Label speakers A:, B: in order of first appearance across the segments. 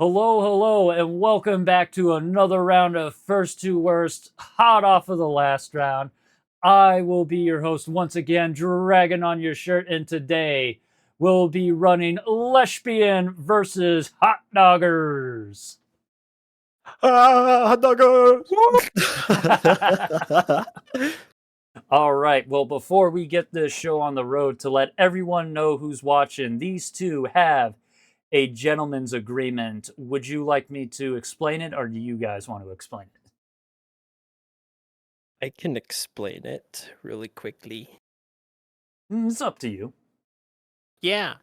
A: Hello, and welcome back to another round of First to Worst, hot off of the last round. I will be your host once again, Dragon on your shirt, and today we'll be running Leshbian versus HOTdOGRs.
B: HOTdOGRs!
A: All right, well, before we get this show on the road, to let everyone know who's watching, these two have a gentleman's agreement. Would you like me to explain it, or do you guys want to explain it?
B: I can explain it really quickly.
A: It's up to you.
B: Yeah,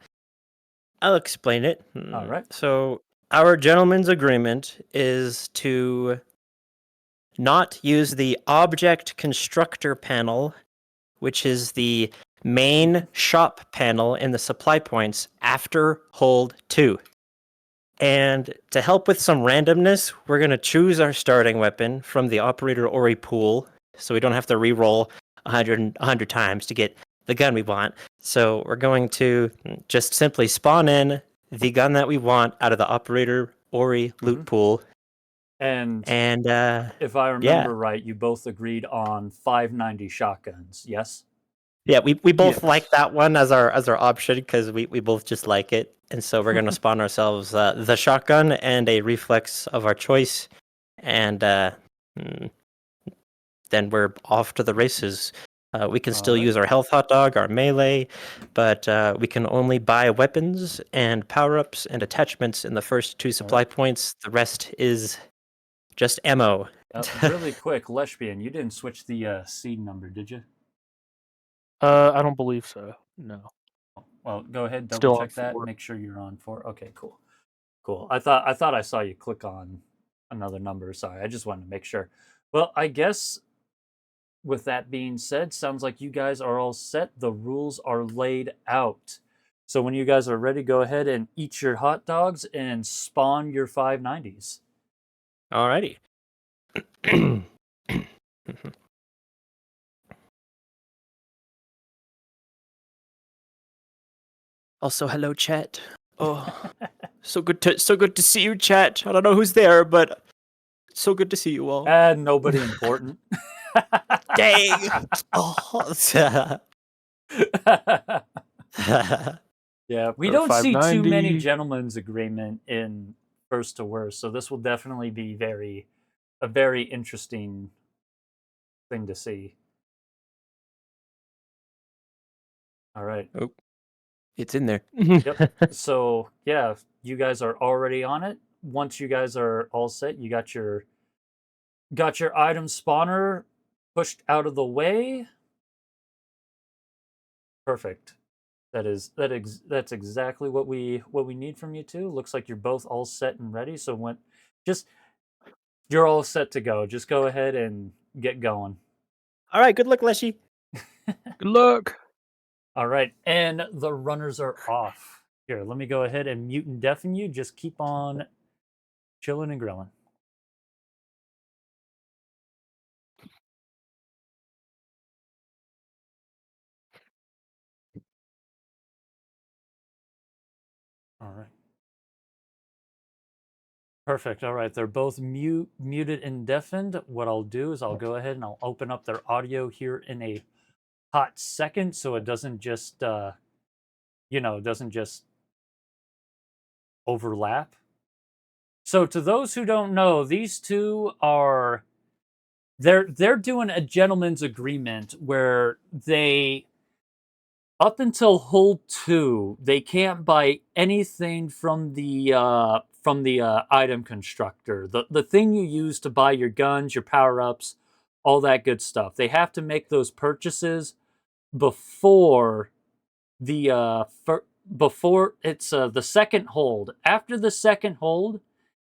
B: I'll explain it.
A: All right.
B: So, our gentleman's agreement is to not use the object constructor panel, which is the main shop panel in the supply points after hold 2. And to help with some randomness, we're going to choose our starting weapon from the operator Ori pool, so we don't have to re-roll 100 times to get the gun we want. So we're going to just simply spawn in the gun that we want out of the operator Ori loot pool.
A: And if I remember right, you both agreed on 590 shotguns, yes?
B: Yeah, we both like that one as our option because we both just like it. And so we're going to spawn ourselves the shotgun and a reflex of our choice. And then we're off to the races. We can still use our health hot dog, our melee, but we can only buy weapons and power-ups and attachments in the first 2 supply points. The rest is just ammo.
A: Really quick, Leshbian, you didn't switch the seed number, did you?
C: I don't believe so. No.
A: Well, go ahead, double check that. Make sure you're on 4. Okay, cool. I thought I saw you click on another number. Sorry, I just wanted to make sure. Well, I guess with that being said, sounds like you guys are all set. The rules are laid out. So when you guys are ready, go ahead and eat your hot dogs and spawn your 590s.
B: Alrighty. Also, hello, chat. Oh, so good to see you, chat. I don't know who's there, but so good to see you all.
A: And nobody important.
B: Dang. Oh.
A: Yeah, we don't see too many gentlemen's agreement in First to Worst, so this will definitely be a very interesting thing to see. All right.
B: Oh, it's in there.
A: Yep. So yeah, you guys are already on it. Once you guys are all set, you got your item spawner pushed out of the way. Perfect. That's exactly what we need from you two. Looks like you're both all set and ready. So you're all set to go. Just go ahead and get going.
B: All right, good luck, Leshy.
C: Good luck.
A: All right, and the runners are off. Here, let me go ahead and mute and deafen you. Just keep on chilling and grilling. All right. Perfect. All right, they're both muted and deafened. What I'll do is I'll go ahead and I'll open up their audio here in a hot second, so it doesn't just doesn't just overlap. So to those who don't know, these two are they're doing a gentleman's agreement where they, up until hold 2, they can't buy anything from the item constructor, the thing you use to buy your guns, your power-ups, all that good stuff. They have to make those purchases before the before it's the second hold. After the second hold,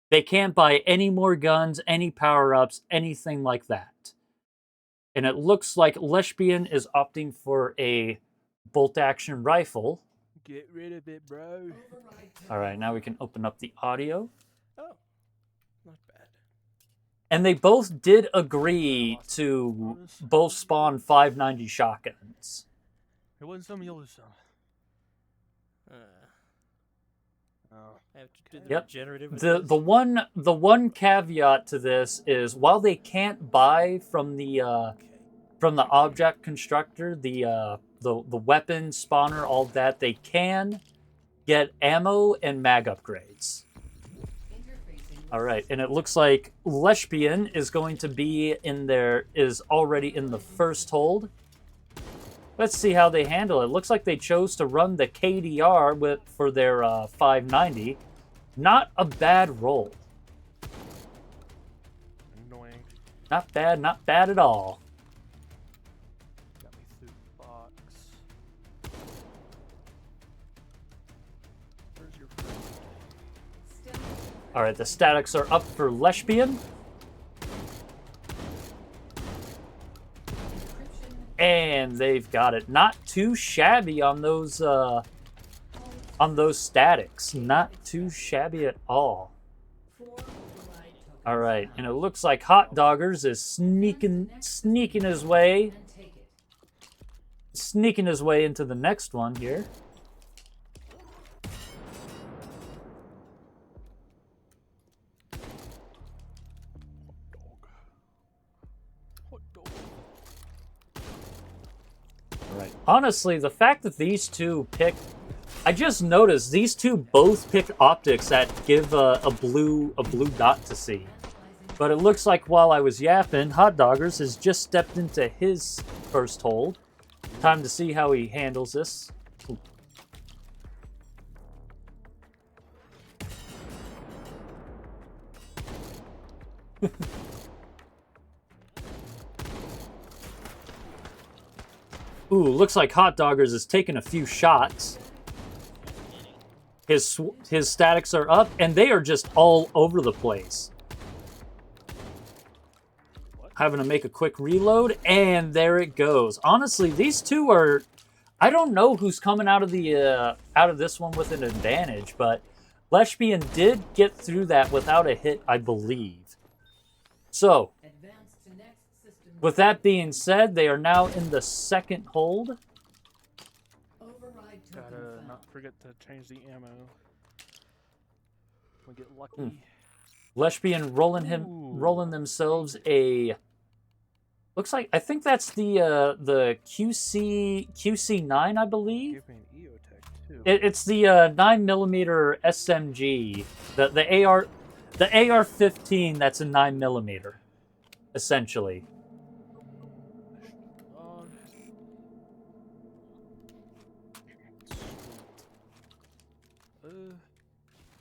A: they can't buy any more guns, any power-ups, anything like that. And it looks like Leshbian is opting for a bolt-action rifle.
C: Get rid of it, bro.
A: All right, now we can open up the audio.
B: Oh, not bad.
A: And they both did agree to both spawn 590 shotguns.
C: It wasn't some yellow stuff.
B: I have to do the
A: Yep.
B: generative.
A: The one caveat to this is while they can't buy from the object constructor, the weapon spawner, all that, they can get ammo and mag upgrades. All right, and it looks like Leshbian is going to be is already in the first hold. Let's see how they handle it. Looks like they chose to run the KDR for their 590. Not a bad roll.
C: Annoying.
A: Not bad at all.
C: Got me through the box. Where's your friend?
A: All right, the statics are up for Leshbian. And they've got it. Not too shabby on those statics. Not too shabby at all. All right, and it looks like HOTdOGRs is sneaking his way into the next one here. Right. Honestly, the fact that these two picked, I just noticed these two both picked optics that give a blue dot to see. But it looks like while I was yapping, HOTdOGRs has just stepped into his first hold. Time to see how he handles this. Ooh, looks like HOTdOGRs is taking a few shots. His statics are up, and they are just all over the place. Having to make a quick reload, and there it goes. Honestly, these two are... I don't know who's coming out of this one with an advantage, but Leshbian did get through that without a hit, I believe. So, with that being said, they are now in the second hold.
C: Gotta not forget to change the ammo. We get lucky.
A: Leshbian rolling themselves a... Looks like, I think that's the QC9, I believe.
C: Give me an EOTech too.
A: It's the 9mm SMG, the AR-15. That's a 9mm, essentially.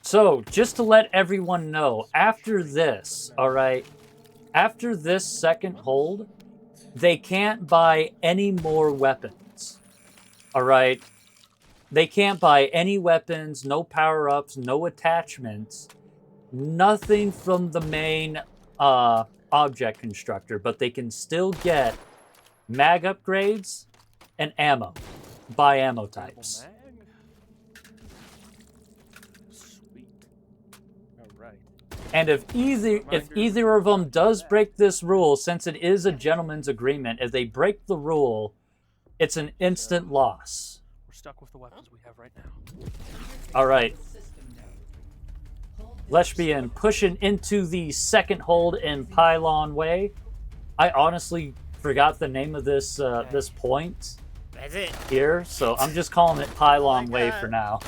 A: So, just to let everyone know, after this, all right, after this second hold, they can't buy any more weapons. All right? They can't buy any weapons, no power-ups, no attachments, nothing from the main object constructor, but they can still get mag upgrades and ammo by ammo types.
C: Sweet. All right.
A: And if either of them does break this rule, since it is a gentleman's agreement, if they break the rule, it's an instant loss.
C: We're stuck with the weapons we have right now.
A: All right. Leshbian pushing into the second hold in Pylon Way. I honestly forgot the name of this this point.
B: That's it.
A: Here, so I'm just calling it Pylon Way for now.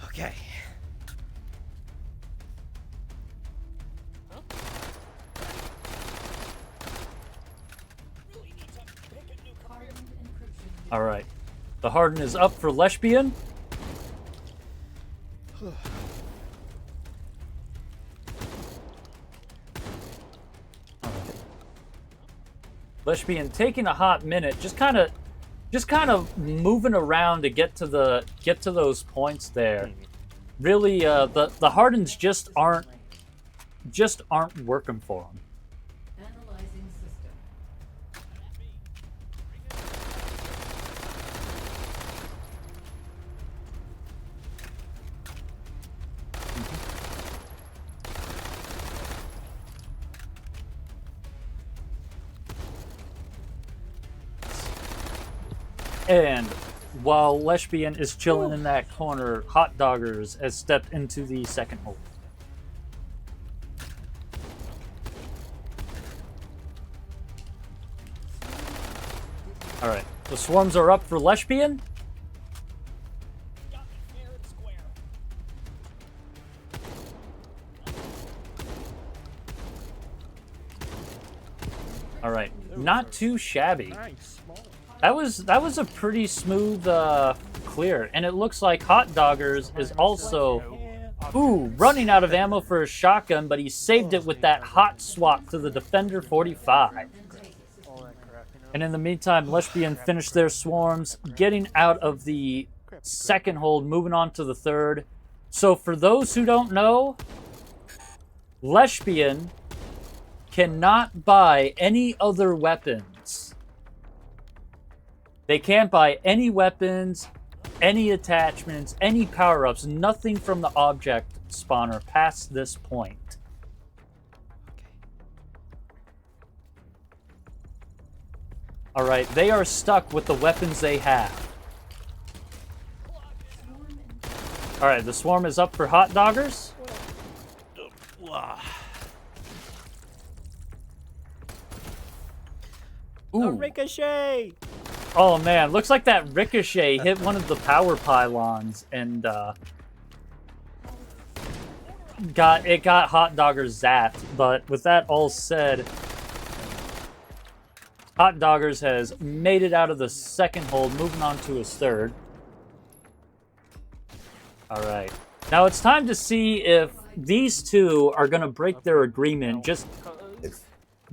B: Okay.
A: All right. The Harden is up for Leshbian. Leshbian taking a hot minute, just kind of moving around to get to those points there. Really, the Hardens just aren't working for him.
D: Analyzing system.
A: And while Leshbian is chilling in that corner, HOTdOGRs has stepped into the second hold. Alright, the swarms are up for Leshbian. Alright, not too shabby. That was a pretty smooth clear, and it looks like HOTdOGRs is also running out of ammo for a shotgun, but he saved it with that hot swap to the Defender 45. And in the meantime, Leshbian finished their swarms, getting out of the second hold, moving on to the third. So for those who don't know, Leshbian cannot buy any other weapons. They can't buy any weapons, any attachments, any power-ups, nothing from the object spawner past this point. Alright, they are stuck with the weapons they have. Alright, the swarm is up for HOTdOGRs.
B: Ooh. Ricochet!
A: Oh man, looks like that ricochet hit one of the power pylons and got HOTdOGRs zapped. But with that all said, HOTdOGRs has made it out of the second hold, moving on to his third. All right, now it's time to see if these two are gonna break their agreement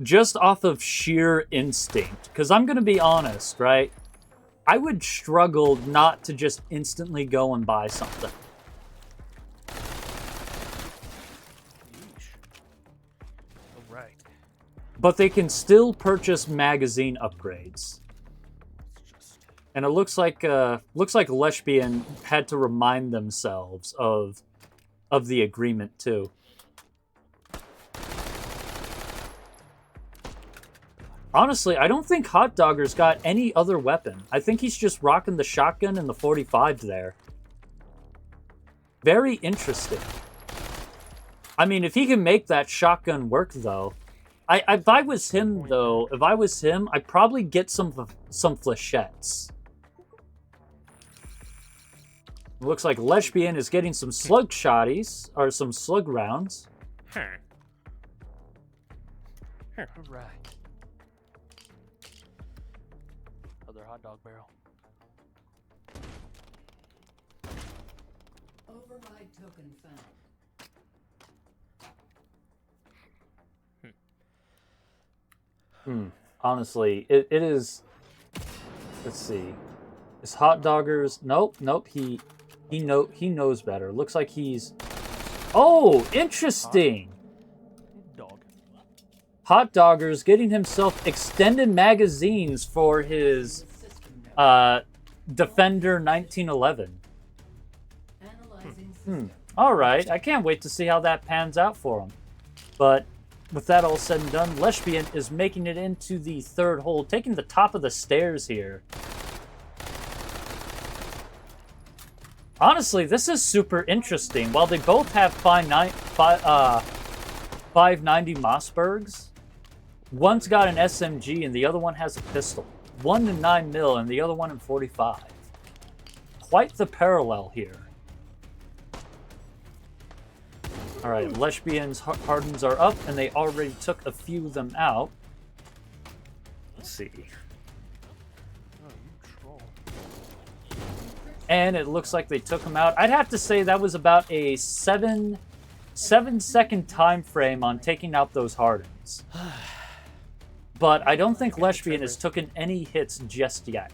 A: just off of sheer instinct. Because I'm gonna be honest, right? I would struggle not to just instantly go and buy something.
C: Right.
A: But they can still purchase magazine upgrades. And it looks like Leshbian had to remind themselves of the agreement too. Honestly, I don't think HOTdOGR's got any other weapon. I think he's just rocking the shotgun and the 45 there. Very interesting. I mean, if he can make that shotgun work, though, if I was him, I'd probably get some flechettes. Looks like Leshbian is getting some slug shotties, or some slug rounds.
C: Right. Other hot dog barrel.
D: Override token found.
A: Honestly, it is. Let's see. Is HOTdOGRs? Nope. He knows better. Looks like he's. Oh, interesting.
C: Dog.
A: HOTdOGRs getting himself extended magazines for his Defender 1911.
D: Analyzing system.
A: All right, I can't wait to see how that pans out for him. But with that all said and done, Leshbian is making it into the third hole, taking the top of the stairs here. Honestly, this is super interesting. While they both have 590 Mossbergs, one's got an SMG and the other one has a pistol. One in 9mm and the other one in 45. Quite the parallel here. All right, Leshbian's hardens are up, and they already took a few of them out. Let's see.
C: Oh, you troll.
A: And it looks like they took them out. I'd have to say that was about a 7-second time frame on taking out those hardens. But I don't think Leshbian has taken any hits just yet.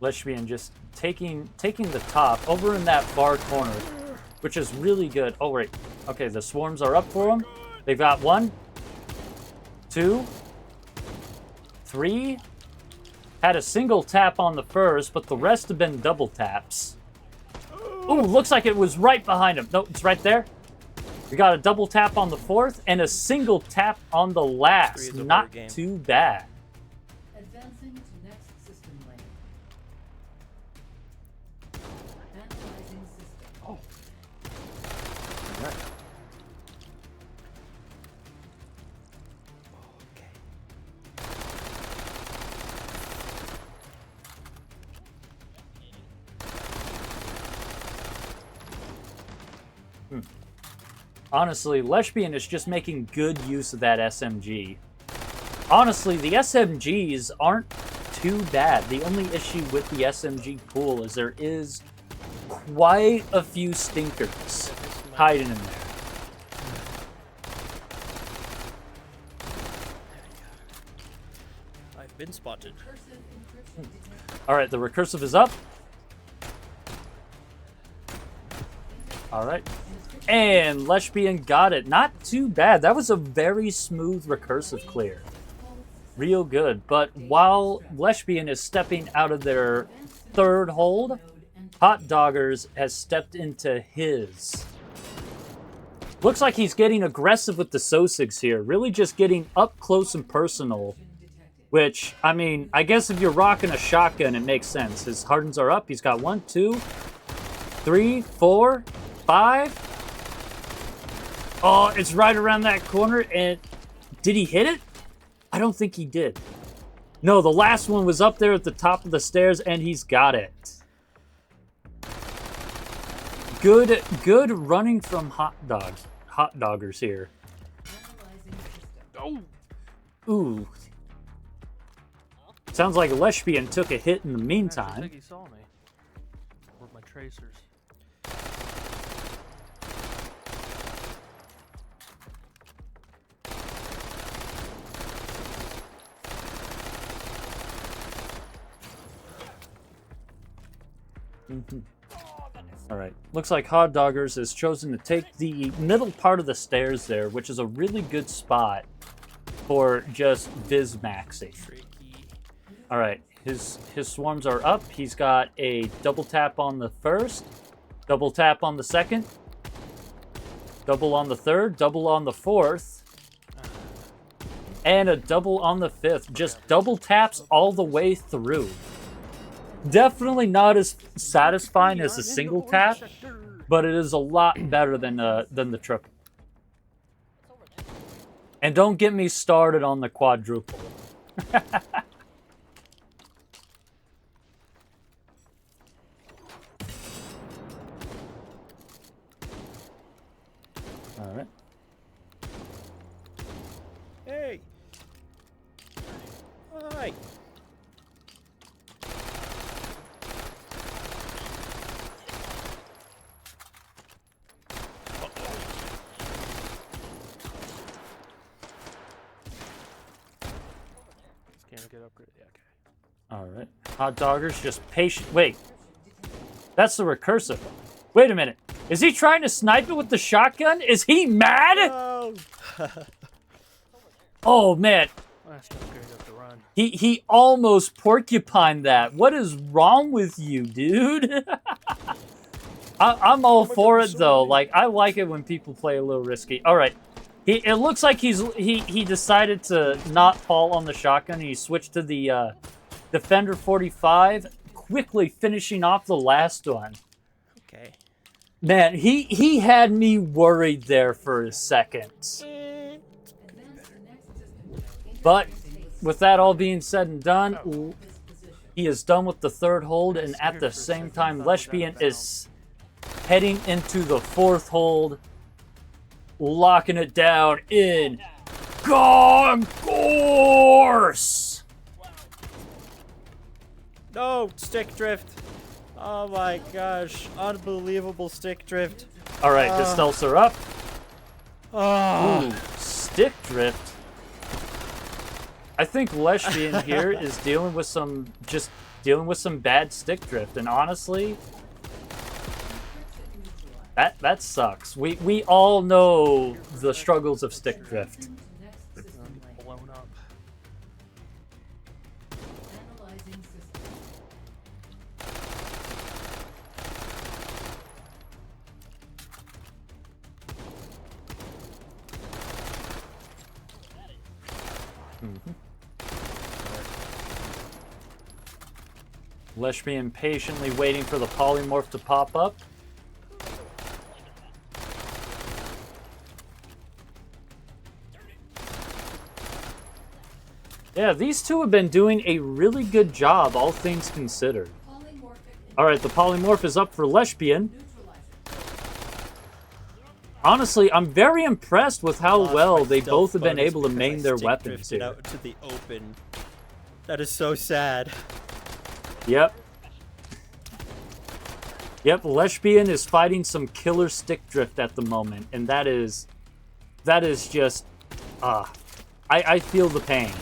A: Leshbian just taking the top over in that far corner, which is really good. Oh, wait. Okay, the swarms are up for him. They've got 1, 2, 3. Had a single tap on the first, but the rest have been double taps. Ooh, looks like it was right behind him. No, it's right there. We got a double tap on the fourth and a single tap on the last. Not too bad.
D: Advancing to next system lane. Analyzing system.
A: Oh. All right. Honestly, Leshbian is just making good use of that SMG. Honestly, the SMGs aren't too bad. The only issue with the SMG pool is there is quite a few stinkers hiding in there.
B: I've been spotted.
A: All right, the recursive is up. All right. And Leshbian got it. Not too bad. That was a very smooth recursive clear. Real good. But while Leshbian is stepping out of their third hold, HOTdOGRs has stepped into his. Looks like he's getting aggressive with the Sosigs here. Really just getting up close and personal. Which, I mean, I guess if you're rocking a shotgun, it makes sense. His hardens are up. He's got 1, 2, 3, 4, 5. Oh, it's right around that corner, and did he hit it? I don't think he did. No, the last one was up there at the top of the stairs, and he's got it. Good running from HOTdOGRs here.
C: Oh!
A: Ooh. Sounds like Leshbian took a hit in the
C: I
A: meantime.
C: think he saw me. With my tracers.
A: All right. Looks like HOTdOGRs has chosen to take the middle part of the stairs there, which is a really good spot for just Viz maxing. All right. His swarms are up. He's got a double tap on the first, double tap on the second, double on the third, double on the fourth, and a double on the fifth. Just double taps all the way through. Definitely not as satisfying as a single tap, but it is a lot better than the triple. And don't get me started on the quadruple.
B: right.
C: Scanner get upgrade. Yeah, okay.
A: All right. HOTdOGRs just patient. Wait. That's the recursive. Wait a minute. Is he trying to snipe it with the shotgun? Is he mad?
B: No.
A: Oh, man.
C: Last upgrade up the run.
A: He almost porcupined that. What is wrong with you, dude? I'm all for it, though. Like, I like it when people play a little risky. All right. It looks like he decided to not fall on the shotgun. He switched to the Defender 45, quickly finishing off the last one.
B: Okay.
A: Man, he had me worried there for a second. But with that all being said and done, he is done with the third hold, and at the same time, leshbian is heading into the fourth hold, locking it down in Concourse!
B: No, stick drift. Oh my gosh, unbelievable stick drift.
A: All right, the stealths are up.
B: Oh.
A: Ooh, stick drift. I think leshbian here is dealing with some bad stick drift, and honestly, that sucks. We all know the struggles of stick drift.
C: Blown up.
D: Analyzing system.
A: Leshbian patiently waiting for the polymorph to pop up. Yeah, these two have been doing a really good job, all things considered. All right, the polymorph is up for leshbian. Honestly, I'm very impressed with how well they both have been able to main their weapons here.
B: Out to the open. That is so sad.
A: Yep. Yep, leshbian is fighting some killer stick drift at the moment, and that is just, I feel the pain.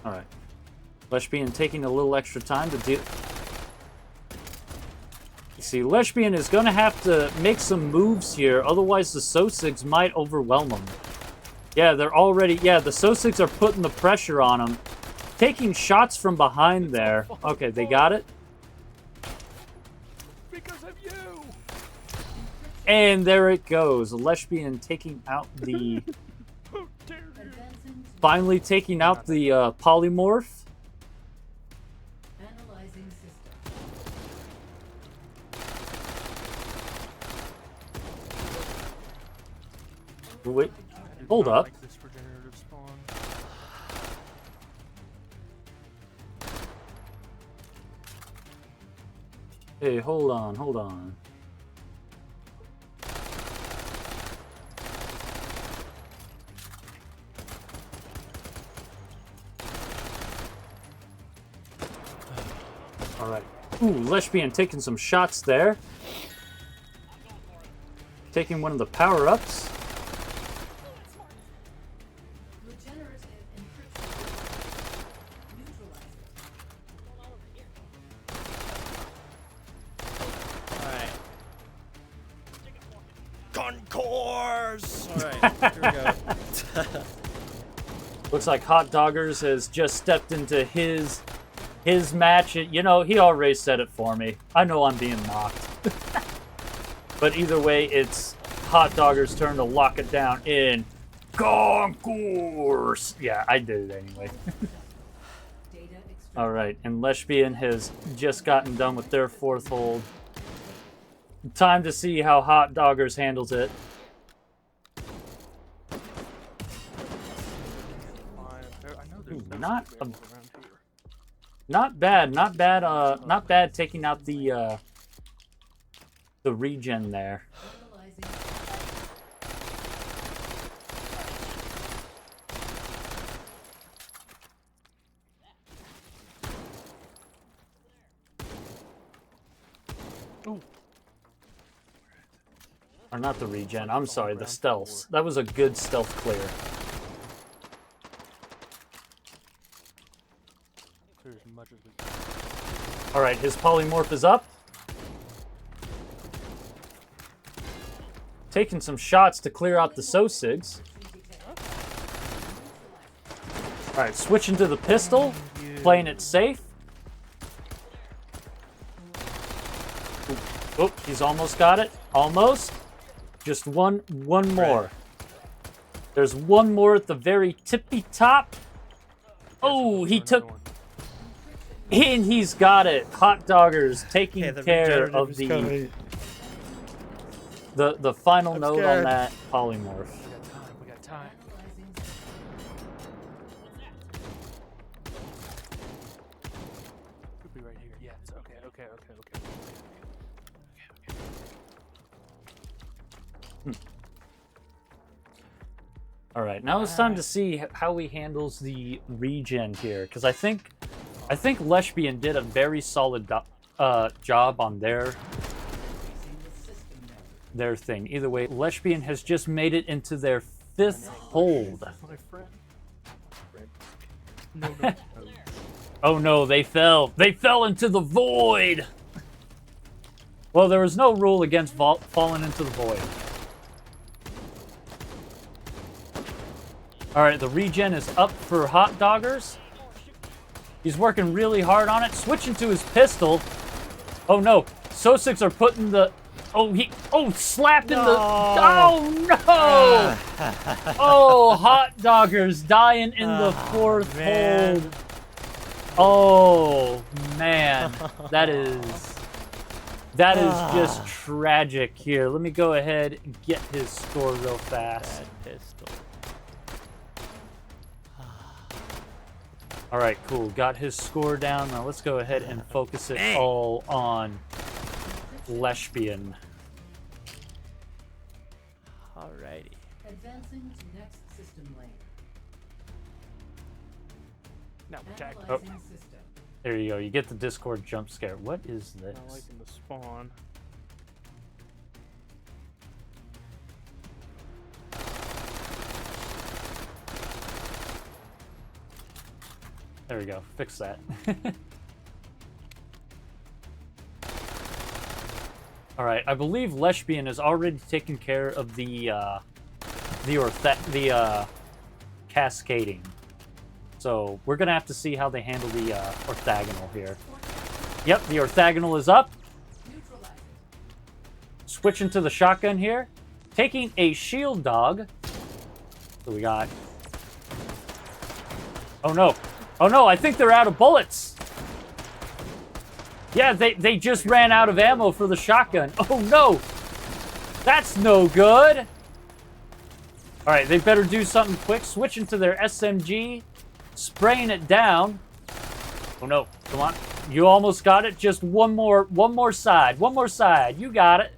A: All right, leshbian taking a little extra time to deal. See, leshbian is going to have to make some moves here, otherwise the Sosigs might overwhelm him. Yeah, the Sosigs are putting the pressure on him. Taking shots from behind there. Okay, they got it.
C: Because of you.
A: And there it goes. Leshbian taking out the... finally taking out the polymorph.
D: Analyzing system.
A: Wait, hold up.
C: Like this regenerative spawn.
A: Hey, hold on, hold on. All right. Ooh, leshbian taking some shots there. Taking one of the power-ups.
D: Regenerative encryption. Neutralizer.
B: Alright. Concourse! Alright, here we go.
A: Looks like HOTdOGRs has just stepped into his match. You know, he already said it for me. I know I'm being mocked. But either way, it's HOTdOGRs' turn to lock it down in Concourse. Yeah, I did it anyway. All right, and leshbian has just gotten done with their fourth hold. Time to see how HOTdOGRs handles it. Not bad, not bad taking out the regen there. Or not the regen. I'm sorry, the stealths. That was a good stealth clear.
C: Clear as much as we can.
A: All right, his polymorph is up. Taking some shots to clear out the Sosigs. All right, switching to the pistol, playing it safe. Oh, he's almost got it. Almost. Just one more. There's one more at the very tippy top. Oh, he took... And he's got it. HOTdOGRs taking care of the final note on that polymorph.
C: We got time. Could be right here. Yes. Okay.
A: All right, now it's time to see how he handles the regen here, because I think Leshbian did a very solid job on their thing. Either way, Leshbian has just made it into their 5th hold.
C: My friend. No.
A: Oh no, they fell. They fell into the void. Well, there was no rule against falling into the void. All right, the regen is up for HOTdOGRs. He's working really hard on it. Switching to his pistol. Oh no, Sosigs are putting the... slapped in the... Oh no! Oh, HOTdOGRs dying in the 4th hold. Oh man, that is just tragic here. Let me go ahead and get his score real fast.
B: Pistol.
A: All right, cool. Got his score down. Now let's go ahead and focus it all on Leshbian.
B: Alrighty.
D: Advancing to next system lane.
C: Now attack.
D: Analyzing system.
A: There you go. You get the Discord jump scare. What is this?
C: Not liking the spawn.
A: There we go. Fix that. All right. I believe Leshbian has already taken care of the cascading. So we're gonna have to see how they handle the orthogonal here. Yep, the orthogonal is up. Switching to the shotgun here. Taking a shield dog. So we got... Oh no. Oh no, I think they're out of bullets. Yeah, they just ran out of ammo for the shotgun. Oh no. That's no good. All right, they better do something quick. Switching to their SMG. Spraying it down. Oh no, come on. You almost got it. Just one more side. One more side. You got it.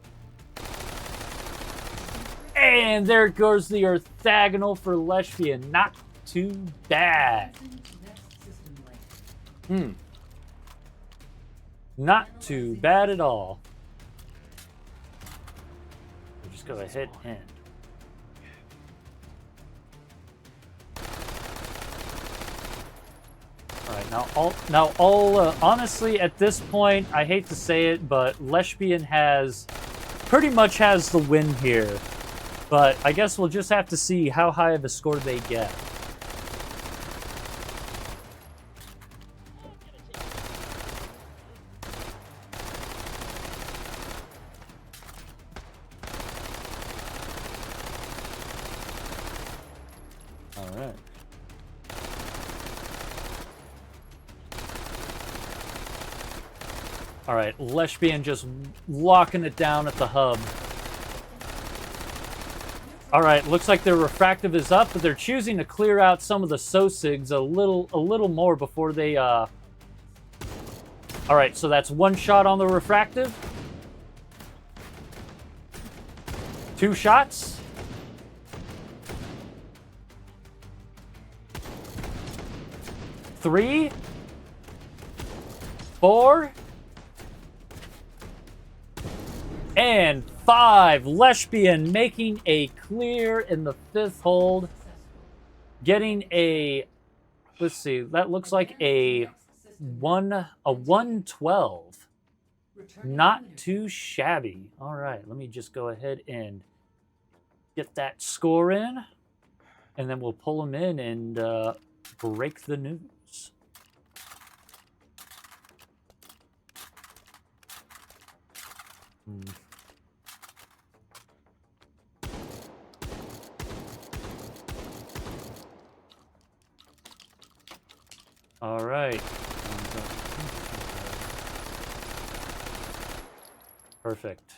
A: And there goes the orthogonal for Leshbian. Not too bad. Not too bad at all. We'll just go ahead and... All right, honestly, at this point, I hate to say it, but Leshbian pretty much has the win here. But I guess we'll just have to see how high of a score they get. All right. All right, Leshbian just locking it down at the hub. All right, looks like their refractive is up, but they're choosing to clear out some of the Sosigs a little more before they... All right, so that's one shot on the refractive. 2 shots. 3. 4. And 5. Leshbian making a clear in the 5th hold. Getting a, let's see, that looks like a 112. Not too shabby. All right, let me just go ahead and get that score in, and then we'll pull them in and break the news. All right. Perfect.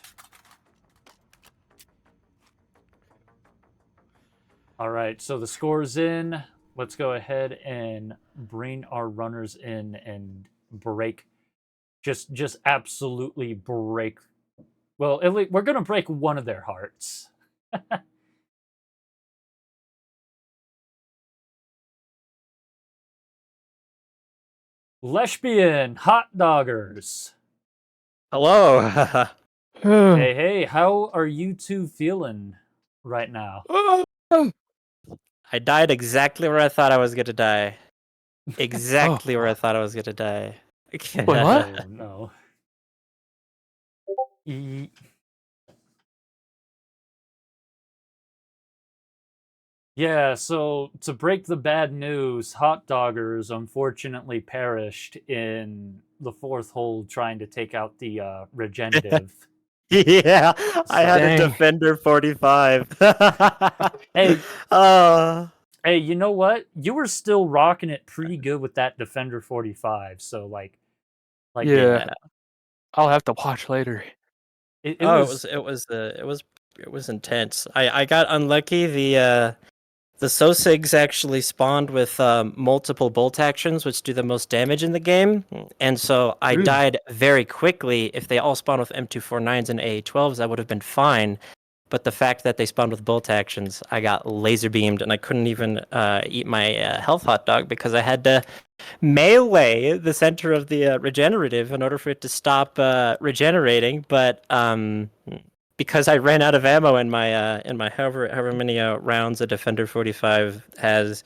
A: All right, so the score's in. Let's go ahead and bring our runners in and break. Just absolutely break. Well, at least we're gonna break one of their hearts. Leshbian HOTdOGRs.
B: Hello.
A: Hey, hey, how are you two feeling right now?
B: I died exactly where I thought I was gonna die. Exactly where I thought I was gonna die.
C: Wait, what?
A: Oh, no. Ye- Yeah, so to break the bad news, HOTdOGRs unfortunately perished in the 4th hold trying to take out the regenerative.
B: Yeah, I had a
C: Dang.
B: Defender 45.
A: Hey,
B: Oh.
A: hey, you know what? You were still rocking it pretty good with that Defender 45, so like
C: Yeah.
B: Yeah.
C: I'll have to watch later.
A: it
B: Oh,
A: was
B: it was intense. I got unlucky. The Sosigs actually spawned with multiple bolt actions, which do the most damage in the game, and so I
C: Ooh.
B: died very quickly. If they all spawned with M249s and AA12s, I would have been fine. But the fact that they spawned with bolt actions, I got laser beamed, and I couldn't even eat my health hot dog because I had to melee the center of the regenerative in order for it to stop regenerating. But because I ran out of ammo in my however many rounds a Defender 45 has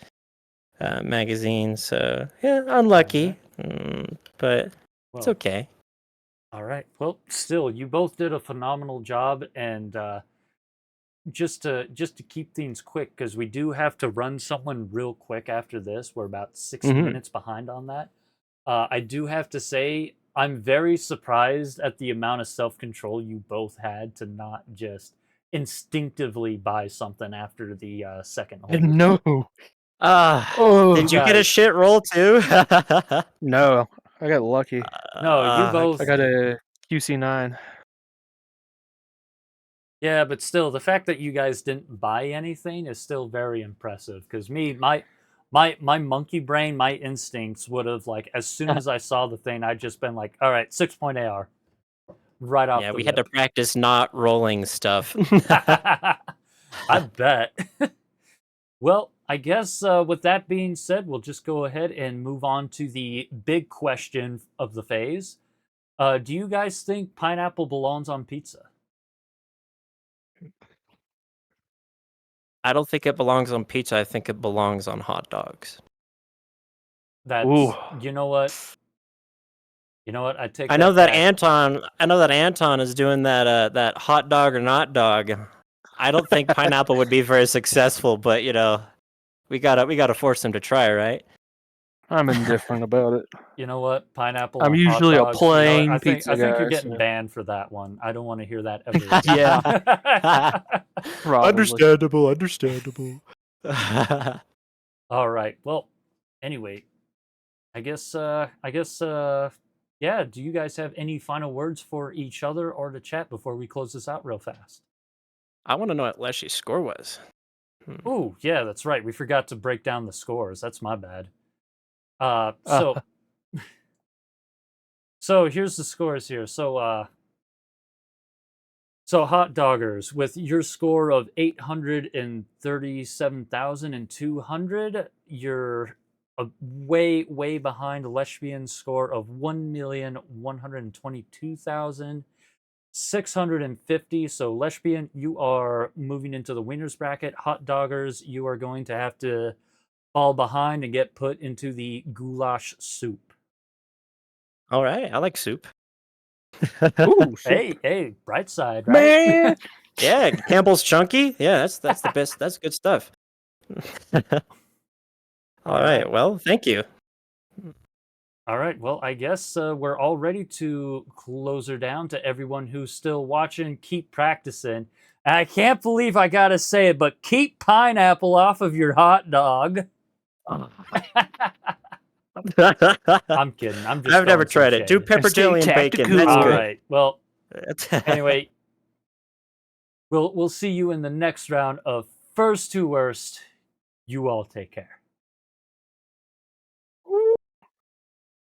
B: magazine, so yeah, unlucky, but it's
A: well,
B: okay.
A: all right. Well, still, you both did a phenomenal job, and just to keep things quick, because we do have to run someone real quick after this. We're about 60 minutes behind on that. I do have to say, I'm very surprised at the amount of self-control you both had to not just instinctively buy something after the second hold.
C: No.
B: Did you get a
A: guys-
B: shit roll too?
C: No. I got lucky.
A: No, you both.
C: I got a QC9.
A: Yeah, but still, the fact that you guys didn't buy anything is still very impressive. Because my monkey brain, my instincts would have, like, as soon as I saw the thing, I'd just been like, all right, 6-point AR, right off.
B: Yeah,
A: the
B: we had to practice not rolling stuff.
A: I bet. Well, I guess with that being said, we'll just go ahead and move on to the big question of the phase. Do you guys think pineapple belongs on pizza?
B: I don't think it belongs on pizza. I think it belongs on hot dogs.
A: That's
C: Ooh.
A: you know what? You know what? I take.
B: I know that
A: back.
B: Anton is doing that hot dog or not dog. I don't think pineapple would be very successful, but you know, we gotta force him to try, right?
C: I'm indifferent about it.
A: You know what? Pineapple
C: I'm
A: on hot
C: usually a
A: dogs. You know what?
C: plain
A: I think
C: pizza
A: you're
C: guy,
A: getting
C: so-
A: banned for that one. I don't want to hear that ever again.
C: Yeah. Probably.
B: Understandable.
A: All right. Well, anyway, I guess yeah, do you guys have any final words for each other or the chat before we close this out real fast?
B: I want to know what Leshy's score was.
A: Oh, yeah, that's right. We forgot to break down the scores. That's my bad. So here's the scores here. So HOTdOGRs, with your score of 837,200, you're way behind Leshbian's score of 1,122,000. 650. So Leshbian, you are moving into the winners bracket. Hot Doggers, you are going to have to fall behind and get put into the goulash soup.
B: All right, I like soup.
C: Ooh,
A: Hey, bright side, right?
B: Man, yeah, Campbell's chunky. Yeah, that's the best. That's good stuff. All right. Well, thank you.
A: All right. Well, I guess we're all ready to close her down. To everyone who's still watching, keep practicing. And I can't believe I gotta say it, but keep pineapple off of your hot dog. I'm kidding. I'm just.
B: I've never
A: throwing some
B: tried it. Do
A: shade.
B: pepper
C: And stay
B: jelly and bacon.
C: tactical.
B: That's
A: All
B: good.
A: right. Well, anyway, we'll see you in the next round of First to Worst. You all take care.